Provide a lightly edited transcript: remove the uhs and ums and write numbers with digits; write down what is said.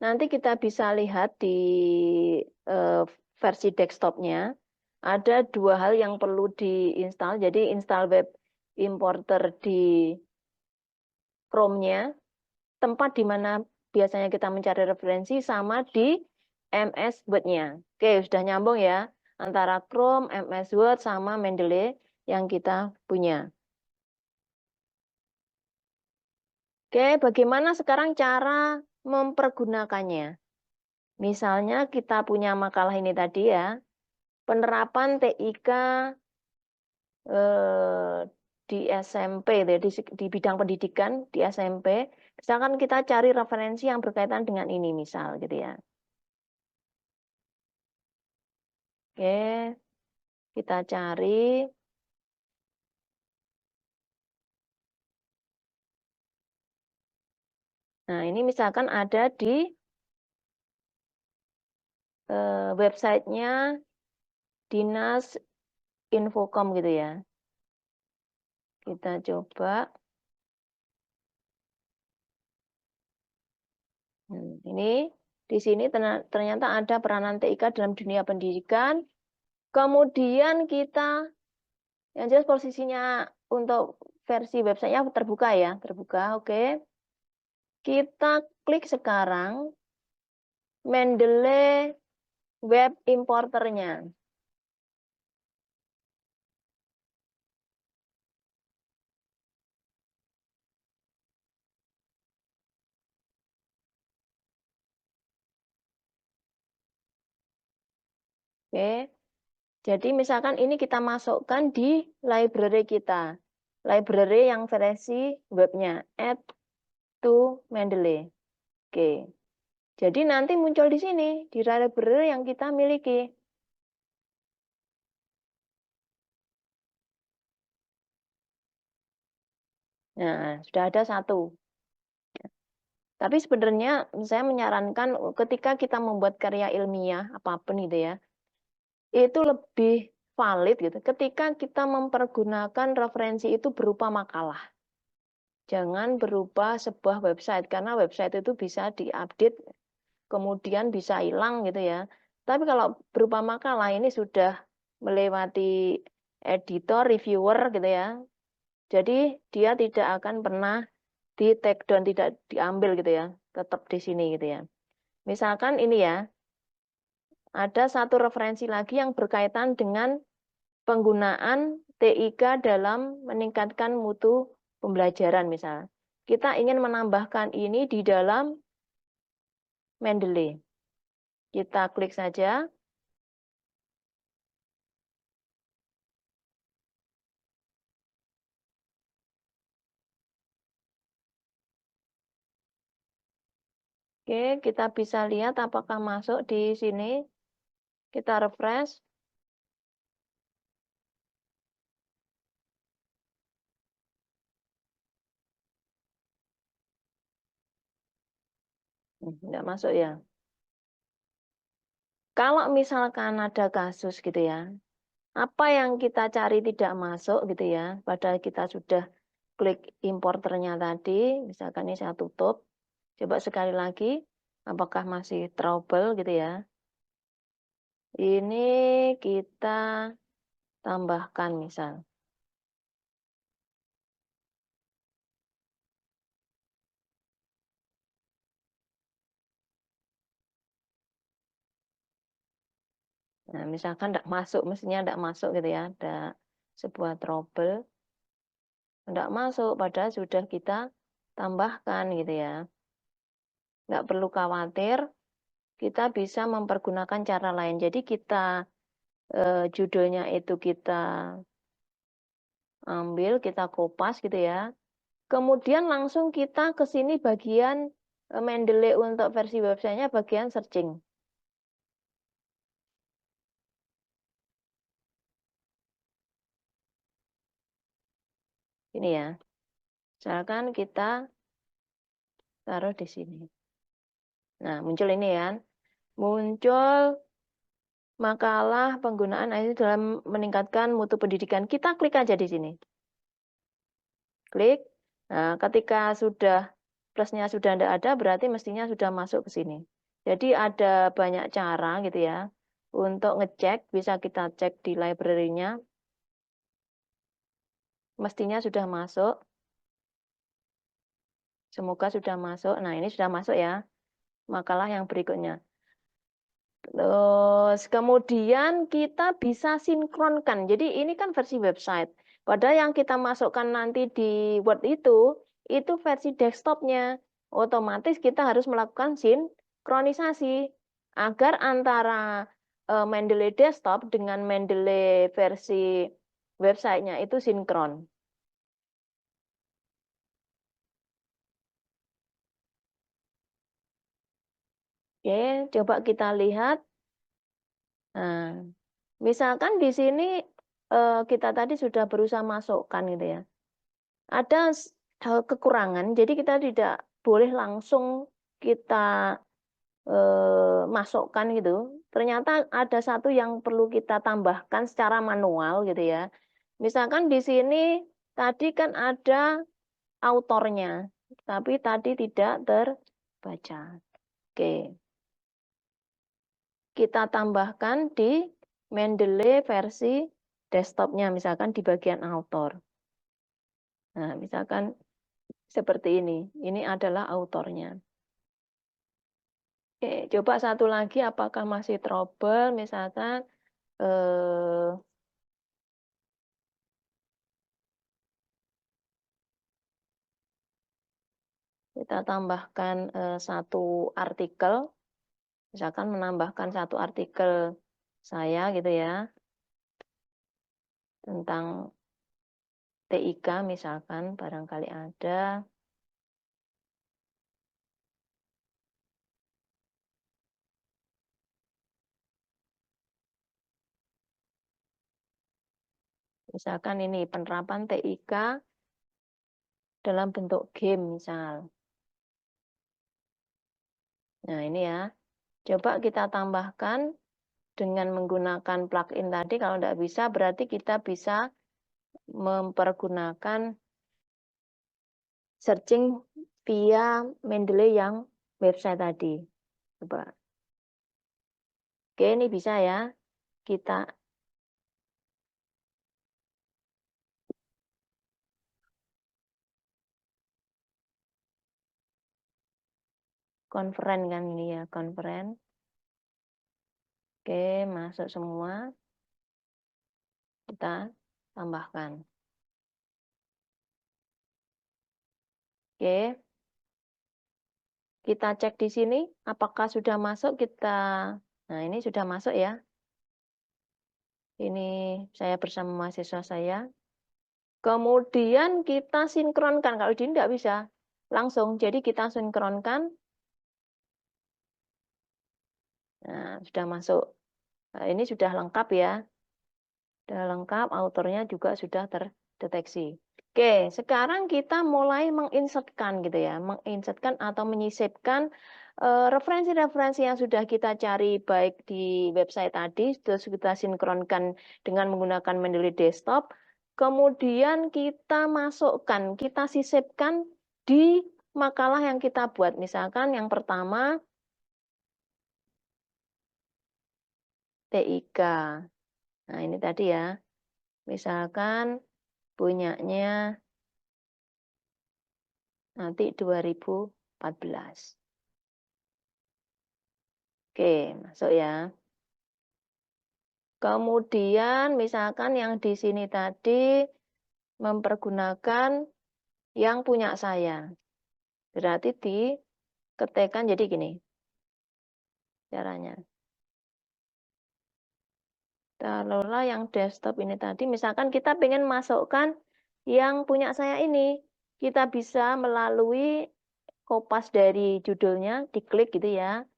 nanti kita bisa lihat di versi desktopnya. Ada dua hal yang perlu diinstal. Jadi install web importer di Chrome-nya, tempat di mana biasanya kita mencari referensi, sama di MS Word-nya. Oke, sudah nyambung ya antara Chrome, MS Word, sama Mendeley yang kita punya. Oke, bagaimana sekarang cara mempergunakannya? Misalnya kita punya makalah ini tadi ya, penerapan TIK di SMP, di bidang pendidikan di SMP. Misalkan kita cari referensi yang berkaitan dengan ini, misal gitu ya. Oke, kita cari. Nah, ini misalkan ada di websitenya Dinas Infokom gitu ya. Kita coba. Ini di sini ternyata ada peranan TIK dalam dunia pendidikan. Kemudian kita, yang jelas posisinya untuk versi websitenya terbuka ya, terbuka. Oke. Kita klik sekarang Mendeley web importernya. Oke. Jadi misalkan ini kita masukkan di library kita. Library yang versi webnya, add to Mendeley. Oke. Jadi nanti muncul di sini, di library yang kita miliki. Nah, sudah ada satu. Tapi sebenarnya saya menyarankan ketika kita membuat karya ilmiah, apapun gitu ya, itu lebih valid gitu ketika kita mempergunakan referensi itu berupa makalah. Jangan berupa sebuah website, karena website itu bisa diupdate, kemudian bisa hilang gitu ya. Tapi kalau berupa makalah ini sudah melewati editor, reviewer gitu ya. Jadi dia tidak akan pernah di take down, tidak diambil gitu ya. Tetap di sini gitu ya. Misalkan ini ya, ada satu referensi lagi yang berkaitan dengan penggunaan TIK dalam meningkatkan mutu pembelajaran misalnya. Kita ingin menambahkan ini di dalam Mendeley. Kita klik saja. Oke, kita bisa lihat apakah masuk di sini. Kita refresh. Enggak masuk ya. Kalau misalkan ada kasus gitu ya, apa yang kita cari tidak masuk gitu ya, padahal kita sudah klik importernya tadi, misalkan ini saya tutup, coba sekali lagi, apakah masih trouble gitu ya. Ini kita tambahkan misal. Nah, misalkan tidak masuk, mestinya tidak masuk gitu ya, ada sebuah trouble, tidak masuk, padahal sudah kita tambahkan gitu ya. Nggak perlu khawatir, kita bisa mempergunakan cara lain. Jadi kita judulnya itu kita ambil, kita kopas gitu ya. Kemudian langsung kita ke sini bagian Mendeley untuk versi websitenya bagian searching. Ini ya. Misalkan kita taruh di sini. Nah, muncul ini ya. Muncul makalah penggunaan IT dalam meningkatkan mutu pendidikan. Kita klik aja di sini. Klik. Nah, ketika sudah plusnya sudah tidak ada, berarti mestinya sudah masuk ke sini. Jadi ada banyak cara gitu ya, untuk ngecek, bisa kita cek di library-nya. Mestinya sudah masuk. Semoga sudah masuk. Nah, ini sudah masuk ya, makalah yang berikutnya. Terus kemudian kita bisa sinkronkan. Jadi ini kan versi website. Padahal yang kita masukkan nanti di Word itu versi desktopnya. Otomatis kita harus melakukan sinkronisasi agar antara Mendeley desktop dengan Mendeley versi websitenya itu sinkron. Oke, coba kita lihat. Nah, misalkan di sini kita tadi sudah berusaha masukkan gitu ya. Ada kekurangan, jadi kita tidak boleh langsung kita masukkan gitu. Ternyata ada satu yang perlu kita tambahkan secara manual gitu ya. Misalkan di sini tadi kan ada autornya, tapi tadi tidak terbaca. Oke. Kita tambahkan di Mendeley versi desktopnya, misalkan di bagian author. Nah, misalkan seperti ini. Ini adalah autornya. Oke, coba satu lagi, apakah masih trouble? Misalkan kita tambahkan satu artikel, misalkan menambahkan satu artikel saya gitu ya, tentang TIK misalkan, barangkali ada. Misalkan ini penerapan TIK dalam bentuk game misal. Nah ini ya, coba kita tambahkan dengan menggunakan plugin tadi. Kalau tidak bisa, berarti kita bisa mempergunakan searching via Mendeley yang website tadi. Coba. Oke, ini bisa ya. Kita konferen kan ini ya, konferen. Oke, masuk semua. Kita tambahkan. Oke. Kita cek di sini apakah sudah masuk. Nah, ini sudah masuk ya. Ini saya bersama mahasiswa saya. Kemudian kita sinkronkan. Kalau di ini tidak bisa langsung, jadi kita sinkronkan. Nah, sudah masuk. Nah, ini sudah lengkap ya. Sudah lengkap, autornya juga sudah terdeteksi. Oke, sekarang kita mulai menginsertkan gitu ya, menginsertkan atau menyisipkan referensi-referensi yang sudah kita cari baik di website tadi, terus kita sinkronkan dengan menggunakan Mendeley Desktop, kemudian kita masukkan, kita sisipkan di makalah yang kita buat. Misalkan yang pertama, TIK. Nah, ini tadi ya. Misalkan punyanya nanti 2014. Oke, masuk ya. Kemudian misalkan yang di sini tadi mempergunakan yang punya saya. Berarti diketikkan jadi gini caranya. Taruhlah yang desktop ini tadi, misalkan kita pengen masukkan yang punya saya ini. Kita bisa melalui kopas dari judulnya, diklik gitu ya.